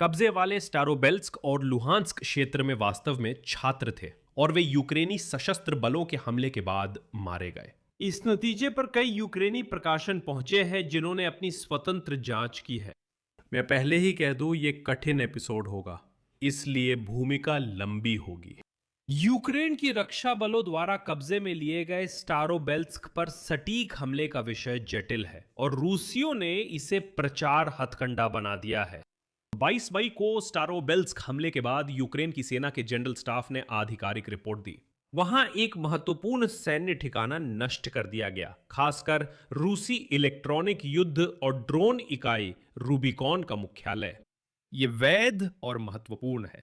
कब्जे वाले स्टारोबेल्स्क और लुहांस्क क्षेत्र में वास्तव में छात्र थे और वे यूक्रेनी सशस्त्र बलों के हमले के बाद मारे गए। इस नतीजे पर कई यूक्रेनी प्रकाशन पहुंचे हैं जिन्होंने अपनी स्वतंत्र जांच की है। मैं पहले ही कह दूं, ये कठिन एपिसोड होगा, इसलिए भूमिका लंबी होगी। यूक्रेन की रक्षा बलों द्वारा कब्जे में लिए गए स्टारोबेल्स्क पर सटीक हमले का विषय जटिल है और रूसियों ने इसे प्रचार हथकंडा बना दिया है। 22 मई को स्टारोबेल्स्क हमले के बाद यूक्रेन की सेना के जनरल स्टाफ ने आधिकारिक रिपोर्ट दी। वहां एक महत्वपूर्ण सैन्य ठिकाना नष्ट कर दिया गया, खासकर रूसी इलेक्ट्रॉनिक युद्ध और ड्रोन इकाई रूबिकॉन का मुख्यालय। यह वैध और महत्वपूर्ण है,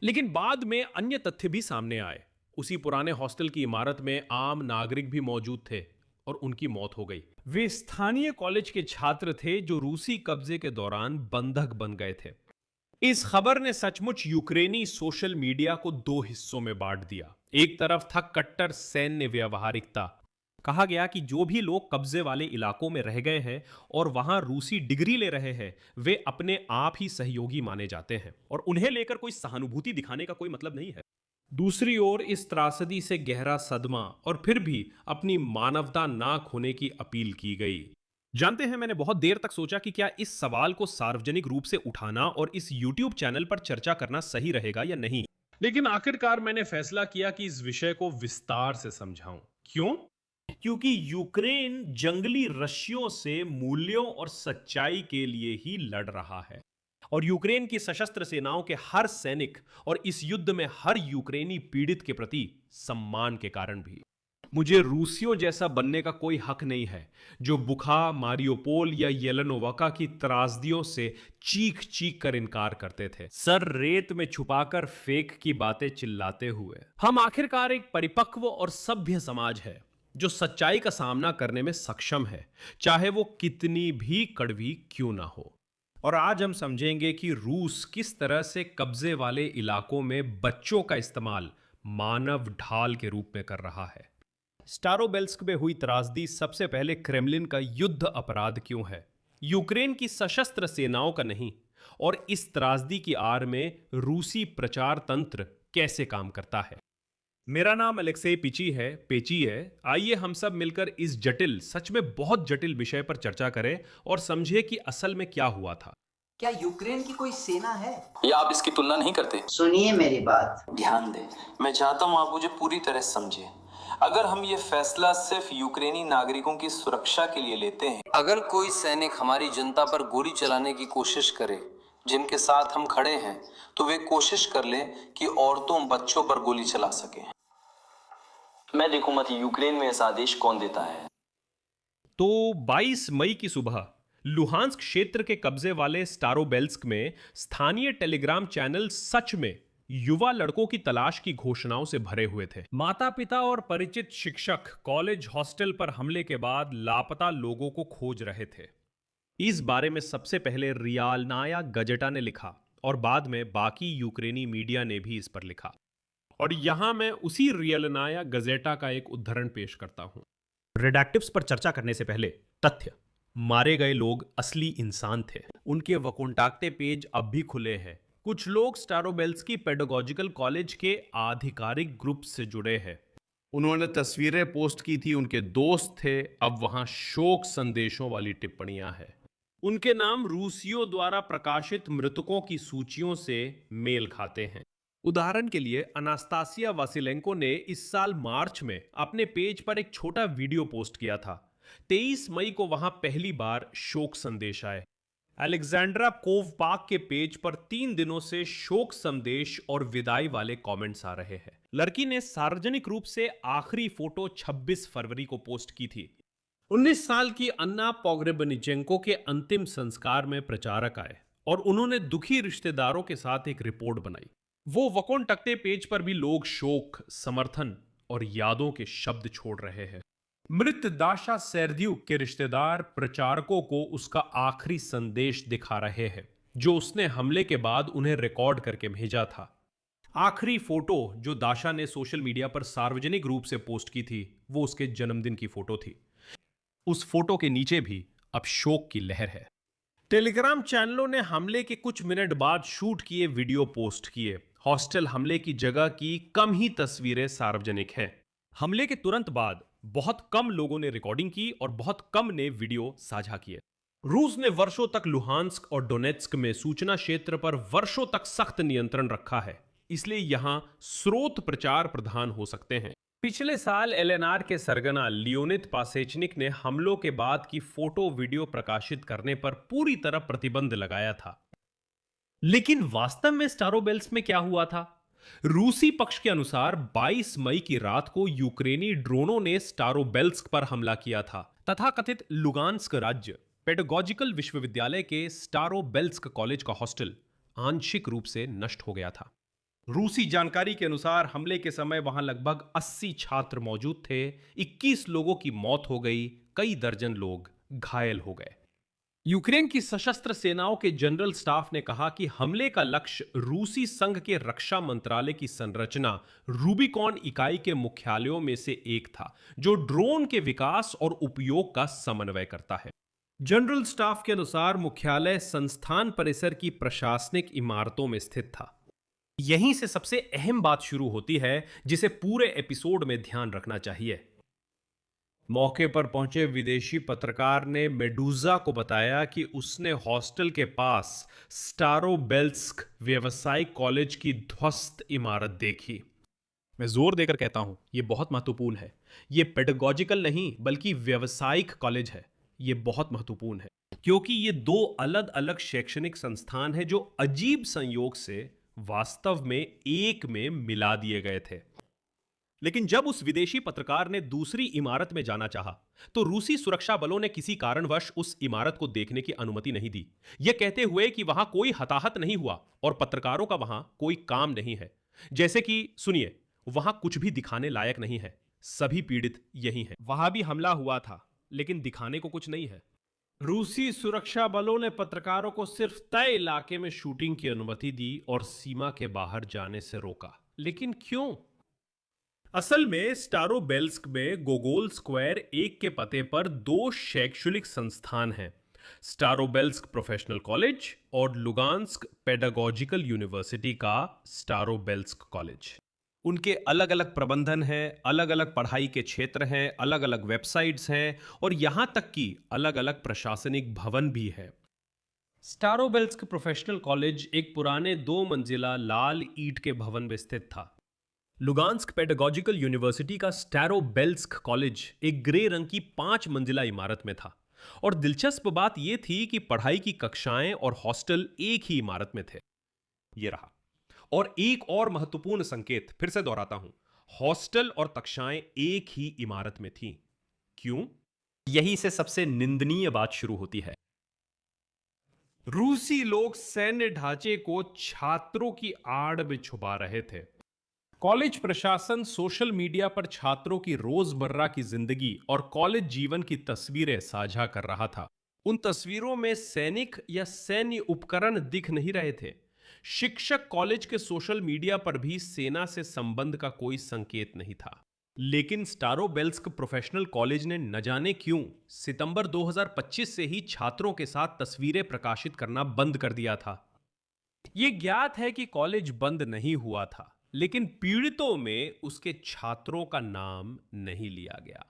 लेकिन बाद में अन्य तथ्य भी सामने आए। उसी पुराने हॉस्टल की इमारत में आम नागरिक भी मौजूद थे और उनकी मौत हो गई। वे स्थानीय कॉलेज के छात्र थे जो रूसी कब्जे के दौरान बंधक बन गए थे। इस खबर ने सचमुच यूक्रेनी सोशल मीडिया को दो हिस्सों में बांट दिया। एक तरफ था कट्टर सैन्य व्यवहारिकता। कहा गया कि जो भी लोग कब्जे वाले इलाकों में रह गए हैं और वहां रूसी डिग्री ले रहे हैं, वे अपने आप ही सहयोगी माने जाते हैं और उन्हें लेकर कोई सहानुभूति दिखाने का कोई मतलब नहीं है। दूसरी ओर इस त्रासदी से गहरा सदमा और फिर भी अपनी मानवता ना खोने की अपील की गई। जानते हैं, मैंने बहुत देर तक सोचा कि क्या इस सवाल को सार्वजनिक रूप से उठाना और इस YouTube चैनल पर चर्चा करना सही रहेगा या नहीं, लेकिन आखिरकार मैंने फैसला किया कि इस विषय को विस्तार से समझाऊं। क्यों? क्योंकि यूक्रेन जंगली रस्सियों से मूल्यों और सच्चाई के लिए ही लड़ रहा है और यूक्रेन की सशस्त्र सेनाओं के हर सैनिक और इस युद्ध में हर यूक्रेनी पीड़ित के प्रति सम्मान के कारण भी। मुझे रूसियों जैसा बनने का कोई हक नहीं है जो बुखा, मारियोपोल या येलेनोवा की त्रासदियों से चीख चीख कर इनकार करते थे, सर रेत में छुपाकर फेक की बातें चिल्लाते हुए। हम आखिरकार एक परिपक्व और सभ्य समाज है जो सच्चाई का सामना करने में सक्षम है, चाहे वो कितनी भी कड़वी क्यों ना हो। और आज हम समझेंगे कि रूस किस तरह से कब्जे वाले इलाकों में बच्चों का इस्तेमाल मानव ढाल के रूप में कर रहा है। स्टारोबेल्स्क में हुई त्रासदी सबसे पहले क्रेमलिन का युद्ध अपराध क्यों है, यूक्रेन की सशस्त्र सेनाओं का नहीं, और इस त्रासदी की आड़ में रूसी प्रचार तंत्र कैसे काम करता है। मेरा नाम अलेक्सेई पेची है। आइए हम सब मिलकर इस जटिल, सच में बहुत जटिल विषय पर चर्चा करें और समझे कि असल में क्या हुआ था। क्या यूक्रेन की कोई सेना है या आप इसकी तुलना नहीं करते? सुनिए मेरी बात, ध्यान दें, मैं चाहता हूं आप मुझे पूरी तरह समझें। अगर हम ये फैसला सिर्फ यूक्रेनी नागरिकों की सुरक्षा के लिए लेते हैं, अगर कोई सैनिक हमारी जनता पर गोली चलाने की कोशिश करे जिनके साथ हम खड़े हैं, तो वे कोशिश कर लें कि औरतों बच्चों पर गोली चला सकें। मैं देखूंगा कि यूक्रेन में ऐसा आदेश कौन देता है। तो 22 मई की सुबह लुहांस्क क्षेत्र के कब्जे वाले स्टारोबेल्स्क में स्थानीय टेलीग्राम चैनल सच में युवा लड़कों की तलाश की घोषणाओं से भरे हुए थे। माता पिता और परिचित शिक्षक कॉलेज हॉस्टल पर हमले के बाद लापता लोगों को खोज रहे थे। इस बारे में सबसे पहले रियालनाया गजेटा ने लिखा और बाद में बाकी यूक्रेनी मीडिया ने भी इस पर लिखा। और यहां मैं उसी रियालनाया गजेटा का एक उद्धरण पेश करता हूं। रिडैक्टिव्स पर चर्चा करने से पहले तथ्य: मारे गए लोग असली इंसान थे। उनके वकोंटाक्टे पेज अब भी खुले हैं। कुछ लोग स्टारोबेल्स्की पेडागोजिकल कॉलेज के आधिकारिक ग्रुप से जुड़े हैं। उन्होंने तस्वीरें पोस्ट की थी, उनके दोस्त थे। अब वहां शोक संदेशों वाली टिप्पणियां हैं। उनके नाम रूसियों द्वारा प्रकाशित मृतकों की सूचियों से मेल खाते हैं। उदाहरण के लिए अनास्तासिया वासिलेंको ने इस साल मार्च में अपने पेज पर एक छोटा वीडियो पोस्ट किया था। 23 मई को वहां पहली बार शोक संदेश आए। अलेक्जेंड्रा कोवपाक के पेज पर 3 दिनों से शोक संदेश और विदाई वाले कमेंट्स आ रहे हैं। लड़की ने सार्वजनिक रूप से आखिरी फोटो 26 फरवरी को पोस्ट की थी। 19 साल की अन्ना पोग्रेबनिचेंको के अंतिम संस्कार में प्रचारक आए और उन्होंने दुखी रिश्तेदारों के साथ एक रिपोर्ट बनाई। वो वकोंटक्टे पेज पर भी लोग शोक, समर्थन और यादों के शब्द छोड़ रहे हैं। मृत दाशा सेर्द्यूक के रिश्तेदार प्रचारकों को उसका आखिरी संदेश दिखा रहे हैं जो उसने हमले के बाद उन्हें रिकॉर्ड करके भेजा था। आखिरी फोटो जो दाशा ने सोशल मीडिया पर सार्वजनिक रूप से पोस्ट की थी, वो उसके जन्मदिन की फोटो थी। उस फोटो के नीचे भी अब शोक की लहर है। टेलीग्राम चैनलों ने हमले के कुछ मिनट बाद शूट किए वीडियो पोस्ट किए। हॉस्टल हमले की जगह की कम ही तस्वीरें सार्वजनिक हैं। हमले के तुरंत बाद बहुत कम लोगों ने रिकॉर्डिंग की और बहुत कम ने वीडियो साझा किए। रूस ने वर्षों तक लुहांस्क और डोनेत्स्क में सूचना क्षेत्र पर वर्षों तक सख्त नियंत्रण रखा है, इसलिए यहां स्रोत प्रचार प्रधान हो सकते हैं। पिछले साल एलएनआर के सरगना लियोनिद पासेचनिक ने हमलों के बाद की फोटो वीडियो प्रकाशित करने पर पूरी तरह प्रतिबंध लगाया था। लेकिन वास्तव में स्टारोबेल्स्क में क्या हुआ था? रूसी पक्ष के अनुसार 22 मई की रात को यूक्रेनी ड्रोनों ने स्टारोबेल्स्क पर हमला किया था। तथाकथित लुगांस्क राज्य पेडागोजिकल विश्वविद्यालय के स्टारोबेल्स्क कॉलेज का हॉस्टल आंशिक रूप से नष्ट हो गया था। रूसी जानकारी के अनुसार हमले के समय वहां लगभग 80 छात्र मौजूद थे। 21 लोगों की मौत हो गई, कई दर्जन लोग घायल हो गए। यूक्रेन की सशस्त्र सेनाओं के जनरल स्टाफ ने कहा कि हमले का लक्ष्य रूसी संघ के रक्षा मंत्रालय की संरचना रूबिकॉन इकाई के मुख्यालयों में से एक था, जो ड्रोन के विकास और उपयोग का समन्वय करता है। जनरल स्टाफ के अनुसार मुख्यालय संस्थान परिसर की प्रशासनिक इमारतों में स्थित था। यहीं से सबसे अहम बात शुरू होती है, जिसे पूरे एपिसोड में ध्यान रखना चाहिए। मौके पर पहुंचे विदेशी पत्रकार ने मेडूजा को बताया कि उसने हॉस्टल के पास स्टारोबेल्स्क व्यावसायिक कॉलेज की ध्वस्त इमारत देखी। मैं जोर देकर कहता हूं, यह बहुत महत्वपूर्ण है। यह पेडागोजिकल नहीं बल्कि व्यावसायिक कॉलेज है। यह बहुत महत्वपूर्ण है क्योंकि ये दो अलग अलग शैक्षणिक संस्थान हैं जो अजीब संयोग से वास्तव में एक में मिला दिए गए थे। लेकिन जब उस विदेशी पत्रकार ने दूसरी इमारत में जाना चाहा, तो रूसी सुरक्षा बलों ने किसी कारणवश उस इमारत को देखने की अनुमति नहीं दी, यह कहते हुए कि वहां कोई हताहत नहीं हुआ और पत्रकारों का वहां कोई काम नहीं है। जैसे कि सुनिए, वहां कुछ भी दिखाने लायक नहीं है, सभी पीड़ित यही हैं। वहां भी हमला हुआ था, लेकिन दिखाने को कुछ नहीं है। रूसी सुरक्षा बलों ने पत्रकारों को सिर्फ तय इलाके में शूटिंग की अनुमति दी और सीमा के बाहर जाने से रोका। लेकिन क्यों? असल में स्टारोबेल्स्क में गोगोल स्क्वायर 1 के पते पर दो शैक्षणिक संस्थान हैं, स्टारोबेल्स्क प्रोफेशनल कॉलेज और लुगांस्क पेडागोजिकल यूनिवर्सिटी का स्टारोबेल्स्क कॉलेज। उनके अलग अलग प्रबंधन हैं, अलग अलग पढ़ाई के क्षेत्र हैं, अलग अलग वेबसाइट्स हैं और यहां तक कि अलग अलग प्रशासनिक भवन भी है। स्टारोबेल्स्क प्रोफेशनल कॉलेज एक पुराने 2 मंजिला लाल ईंट के भवन में स्थित था। लुगांस्क पेडागोजिकल यूनिवर्सिटी का स्टारोबेल्स्क कॉलेज एक ग्रे रंग की 5 मंजिला इमारत में था और दिलचस्प बात यह थी कि पढ़ाई की कक्षाएं और हॉस्टल एक ही इमारत में थे। यह रहा। और एक और महत्वपूर्ण संकेत, फिर से दोहराता हूं, हॉस्टल और कक्षाएं एक ही इमारत में थीं। क्यों? यही से सबसे निंदनीय बात शुरू होती है। रूसी लोग सैन्य ढांचे को छात्रों की आड़ में छुपा रहे थे। कॉलेज प्रशासन सोशल मीडिया पर छात्रों की रोजमर्रा की जिंदगी और कॉलेज जीवन की तस्वीरें साझा कर रहा था। उन तस्वीरों में सैनिक या सैन्य उपकरण दिख नहीं रहे थे। शिक्षक कॉलेज के सोशल मीडिया पर भी सेना से संबंध का कोई संकेत नहीं था। लेकिन स्टारोबेल्स्क प्रोफेशनल कॉलेज ने न जाने क्यों सितंबर 2025 से ही छात्रों के साथ तस्वीरें प्रकाशित करना बंद कर दिया था। यह ज्ञात है कि कॉलेज बंद नहीं हुआ था, लेकिन पीड़ितों में उसके छात्रों का नाम नहीं लिया गया।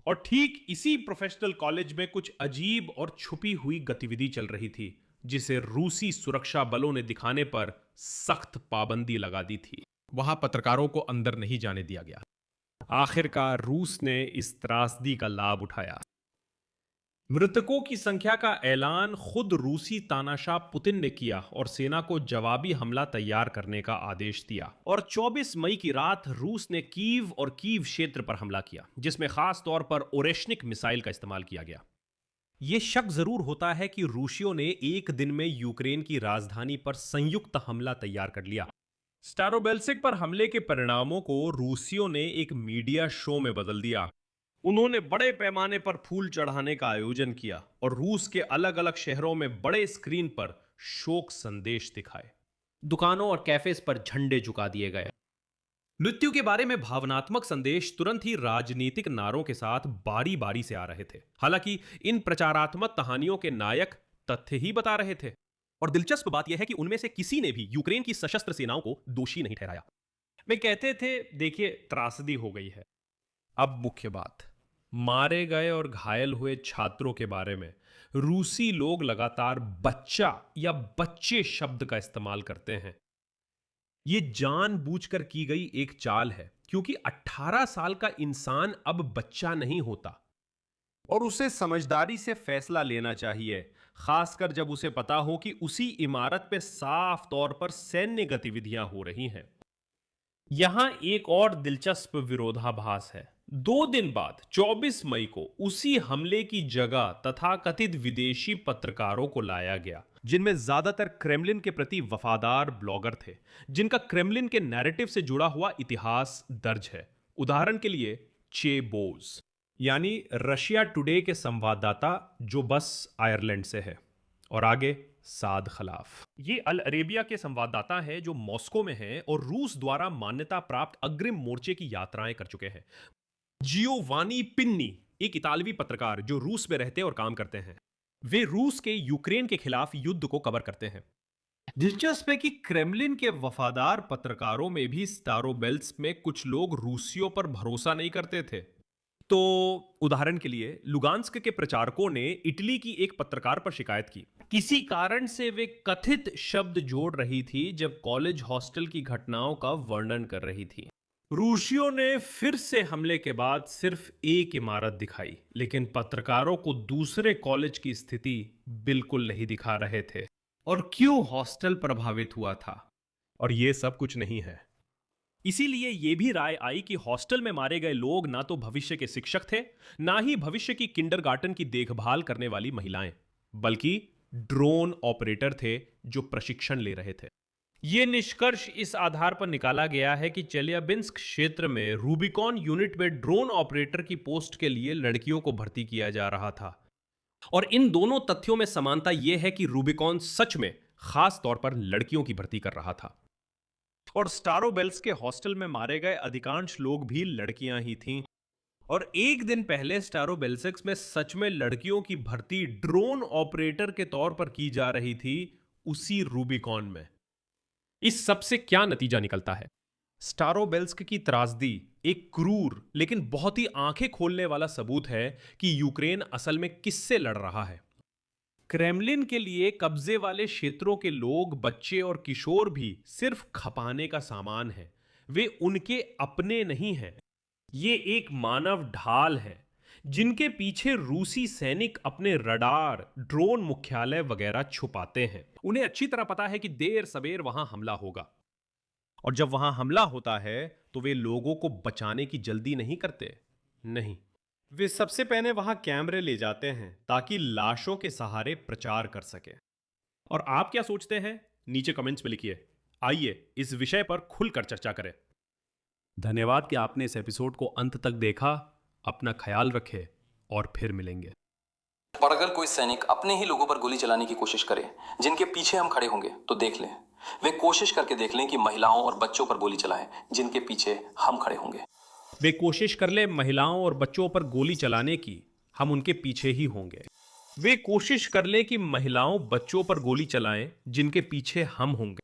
और ठीक इसी प्रोफेशनल कॉलेज में कुछ अजीब और छुपी हुई गतिविधि चल रही थी, जिसे रूसी सुरक्षा बलों ने दिखाने पर सख्त पाबंदी लगा दी थी। वहां पत्रकारों को अंदर नहीं जाने दिया गया। आखिरकार रूस ने इस त्रासदी का लाभ उठाया। मृतकों की संख्या का ऐलान खुद रूसी तानाशाह पुतिन ने किया और सेना को जवाबी हमला तैयार करने का आदेश दिया। और 24 मई की रात रूस ने कीव और कीव क्षेत्र पर हमला किया, जिसमें खास तौर पर ओरेशनिक मिसाइल का इस्तेमाल किया गया। यह शक जरूर होता है कि रूसियों ने एक दिन में यूक्रेन की राजधानी पर संयुक्त हमला तैयार कर लिया। स्टारोबेल्स्क पर हमले के परिणामों को रूसियों ने एक मीडिया शो में बदल दिया। उन्होंने बड़े पैमाने पर फूल चढ़ाने का आयोजन किया और रूस के अलग अलग शहरों में बड़े स्क्रीन पर शोक संदेश दिखाए। दुकानों और कैफेज पर झंडे झुका दिए गए। मृत्यु के बारे में भावनात्मक संदेश तुरंत ही राजनीतिक नारों के साथ बारी बारी से आ रहे थे। हालांकि इन प्रचारात्मक कहानियों के नायक तथ्य ही बता रहे थे। और दिलचस्प बात यह है कि उनमें से किसी ने भी यूक्रेन की सशस्त्र सेनाओं को दोषी नहीं ठहराया। वे कहते थे, देखिए त्रासदी हो गई है। अब मुख्य बात, मारे गए और घायल हुए छात्रों के बारे में रूसी लोग लगातार बच्चा या बच्चे शब्द का इस्तेमाल करते हैं। यह जानबूझकर की गई एक चाल है, क्योंकि 18 साल का इंसान अब बच्चा नहीं होता और उसे समझदारी से फैसला लेना चाहिए, खासकर जब उसे पता हो कि उसी इमारत पे साफ तौर पर सैन्य गतिविधियां हो रही हैं। यहां एक और दिलचस्प विरोधाभास है। 2 दिन बाद 24 मई को उसी हमले की जगह तथाकथित विदेशी पत्रकारों को लाया गया, जिनमें ज्यादातर क्रेमलिन के प्रति वफादार ब्लॉगर थे, जिनका क्रेमलिन के नैरेटिव से जुड़ा हुआ इतिहास दर्ज है। उदाहरण के लिए चे बोज, यानी रशिया टुडे के संवाददाता जो बस आयरलैंड से है, और आगे साद खलाफ, ये अल अरेबिया के संवाददाता हैं जो मॉस्को में हैं और रूस द्वारा मान्यता प्राप्त अग्रिम मोर्चे की यात्राएं कर चुके हैं। जियोवानी पिन्नी, एक इतालवी पत्रकार जो रूस में रहते और काम करते हैं, वे रूस के यूक्रेन के खिलाफ युद्ध को कवर करते हैं। दिलचस्प है कि क्रेमलिन के वफादार पत्रकारों में भी स्टारोबेल्स्क में कुछ लोग रूसियों पर भरोसा नहीं करते थे। तो उदाहरण के लिए लुगांस्क के प्रचारकों ने इटली की एक पत्रकार पर शिकायत की। किसी कारण से वे कथित शब्द जोड़ रही थी जब कॉलेज हॉस्टल की घटनाओं का वर्णन कर रही थी। रूसियों ने फिर से हमले के बाद सिर्फ एक इमारत दिखाई, लेकिन पत्रकारों को दूसरे कॉलेज की स्थिति बिल्कुल नहीं दिखा रहे थे और क्यों हॉस्टल प्रभावित हुआ था, और ये सब कुछ नहीं है। इसीलिए यह भी राय आई कि हॉस्टल में मारे गए लोग ना तो भविष्य के शिक्षक थे, ना ही भविष्य की किंडरगार्टन की देखभाल करने वाली महिलाएं, बल्कि ड्रोन ऑपरेटर थे जो प्रशिक्षण ले रहे थे। यह निष्कर्ष इस आधार पर निकाला गया है कि चेल्याबिंस्क क्षेत्र में रूबिकॉन यूनिट में ड्रोन ऑपरेटर की पोस्ट के लिए लड़कियों को भर्ती किया जा रहा था। और इन दोनों तथ्यों में समानता यह है कि रूबिकॉन सच में खास तौर पर लड़कियों की भर्ती कर रहा था, और स्टारोबेल्स्क के हॉस्टल में मारे गए अधिकांश लोग भी लड़कियां ही थीं। और एक दिन पहले स्टारोबेल्स्क में सच में लड़कियों की भर्ती ड्रोन ऑपरेटर के तौर पर की जा रही थी, उसी रूबिकॉन में। इस सब से क्या नतीजा निकलता है? स्टारोबेल्स्क की त्रासदी एक क्रूर लेकिन बहुत ही आंखें खोलने वाला सबूत है कि यूक्रेन असल में किससे लड़ रहा है। क्रेमलिन के लिए कब्जे वाले क्षेत्रों के लोग, बच्चे और किशोर भी सिर्फ खपाने का सामान है। वे उनके अपने नहीं हैं। ये एक मानव ढाल है जिनके पीछे रूसी सैनिक अपने रडार, ड्रोन मुख्यालय वगैरह छुपाते हैं। उन्हें अच्छी तरह पता है कि देर सबेर वहां हमला होगा, और जब वहां हमला होता है तो वे लोगों को बचाने की जल्दी नहीं करते। नहीं, वे सबसे पहले वहां कैमरे ले जाते हैं ताकि लाशों के सहारे प्रचार कर सके। और आप क्या सोचते हैं? नीचे कमेंट्स में लिखिए। आइए इस विषय पर खुलकर चर्चा करें। धन्यवाद कि आपने इस एपिसोड को अंत तक देखा। अपना ख्याल रखें और फिर मिलेंगे। और अगर कोई सैनिक अपने ही लोगों पर गोली चलाने की कोशिश करे जिनके पीछे हम खड़े होंगे, तो देख लें, वे कोशिश करके देख लें कि महिलाओं और बच्चों पर गोली चलाएं जिनके पीछे हम खड़े होंगे। वे कोशिश कर ले महिलाओं और बच्चों पर गोली चलाने की, हम उनके पीछे ही होंगे। वे कोशिश कर ले कि महिलाओं बच्चों पर गोली चलाएं जिनके पीछे हम होंगे।